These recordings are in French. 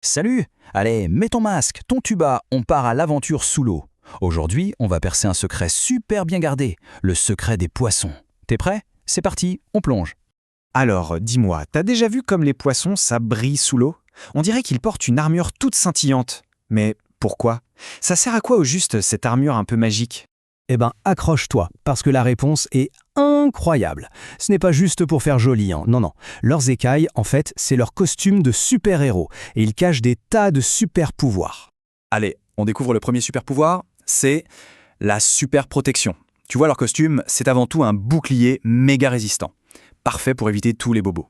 Salut! Allez, mets ton masque, ton tuba, on part à l'aventure sous l'eau. Aujourd'hui, on va percer un secret super bien gardé, le secret des poissons. T'es prêt? C'est parti, on plonge. Alors, dis-moi, t'as déjà vu comme les poissons, ça brille sous l'eau? On dirait qu'ils portent une armure toute scintillante. Mais pourquoi? Ça sert à quoi au juste, cette armure un peu magique? Eh ben, accroche-toi, parce que la réponse est incroyable. Ce n'est pas juste pour faire joli, hein. Non. Leurs écailles, en fait, c'est leur costume de super-héros, et ils cachent des tas de super-pouvoirs. Allez, on découvre le premier super pouvoir, c'est la super protection. Tu vois, leur costume, c'est avant tout un bouclier méga résistant. Parfait pour éviter tous les bobos.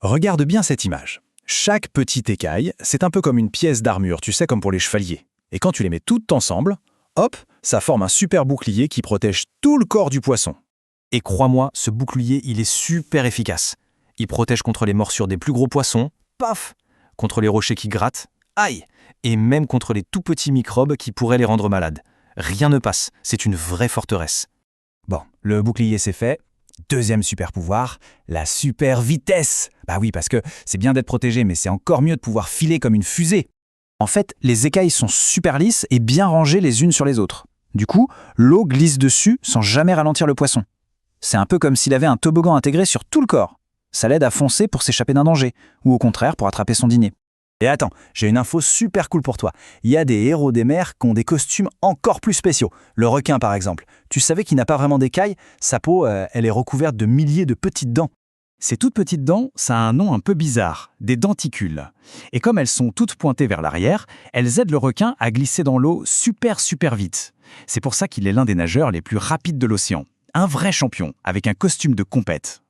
Regarde bien cette image. Chaque petite écaille, c'est un peu comme une pièce d'armure, tu sais, comme pour les chevaliers. Et quand tu les mets toutes ensemble, hop, ça forme un super bouclier qui protège tout le corps du poisson. Et crois-moi, ce bouclier, il est super efficace. Il protège contre les morsures des plus gros poissons, paf, contre les rochers qui grattent, aïe, et même contre les tout petits microbes qui pourraient les rendre malades. Rien ne passe, c'est une vraie forteresse. Bon, le bouclier c'est fait. Deuxième super pouvoir, la super vitesse. Bah oui, parce que c'est bien d'être protégé, mais c'est encore mieux de pouvoir filer comme une fusée. En fait, les écailles sont super lisses et bien rangées les unes sur les autres. Du coup, l'eau glisse dessus sans jamais ralentir le poisson. C'est un peu comme s'il avait un toboggan intégré sur tout le corps. Ça l'aide à foncer pour s'échapper d'un danger, ou au contraire pour attraper son dîner. Et attends, j'ai une info super cool pour toi. Il y a des héros des mers qui ont des costumes encore plus spéciaux. Le requin par exemple. Tu savais qu'il n'a pas vraiment d'écailles? Sa peau, elle est recouverte de milliers de petites dents. Ces toutes petites dents, ça a un nom un peu bizarre, des denticules. Et comme elles sont toutes pointées vers l'arrière, elles aident le requin à glisser dans l'eau super vite. C'est pour ça qu'il est l'un des nageurs les plus rapides de l'océan. Un vrai champion, avec un costume de compète.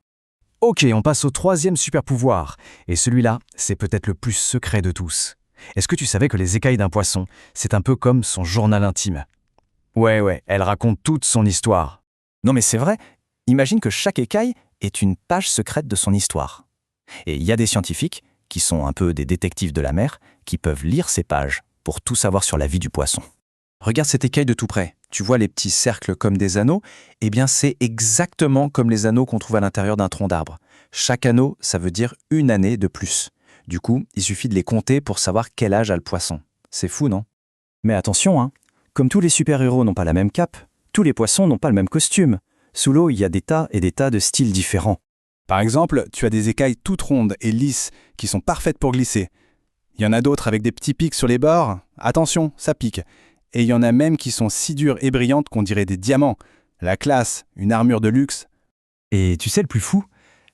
Ok, on passe au troisième super pouvoir. Et celui-là, c'est peut-être le plus secret de tous. Est-ce que tu savais que les écailles d'un poisson, c'est un peu comme son journal intime? Ouais, elle raconte toute son histoire. Non mais c'est vrai, imagine que chaque écaille est une page secrète de son histoire. Et il y a des scientifiques, qui sont un peu des détectives de la mer, qui peuvent lire ces pages pour tout savoir sur la vie du poisson. Regarde cette écaille de tout près. Tu vois les petits cercles comme des anneaux? Eh bien, c'est exactement comme les anneaux qu'on trouve à l'intérieur d'un tronc d'arbre. Chaque anneau, ça veut dire une année de plus. Du coup, il suffit de les compter pour savoir quel âge a le poisson. C'est fou, non? Mais attention, hein. Comme tous les super-héros n'ont pas la même cape, tous les poissons n'ont pas le même costume. Sous l'eau, il y a des tas et des tas de styles différents. Par exemple, tu as des écailles toutes rondes et lisses qui sont parfaites pour glisser. Il y en a d'autres avec des petits pics sur les bords. Attention, ça pique. Et il y en a même qui sont si dures et brillantes qu'on dirait des diamants. La classe, une armure de luxe. Et tu sais le plus fou?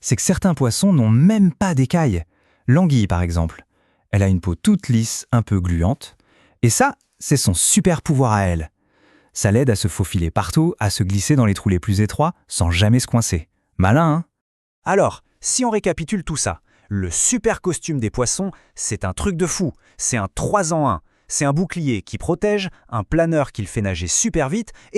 C'est que certains poissons n'ont même pas d'écailles. L'anguille par exemple. Elle a une peau toute lisse, un peu gluante. Et ça, c'est son super pouvoir à elle. Ça l'aide à se faufiler partout, à se glisser dans les trous les plus étroits sans jamais se coincer. Malin, hein? Alors, si on récapitule tout ça, le super costume des poissons, c'est un truc de fou. C'est un 3 en 1. C'est un bouclier qui protège, un planeur qui le fait nager super vite et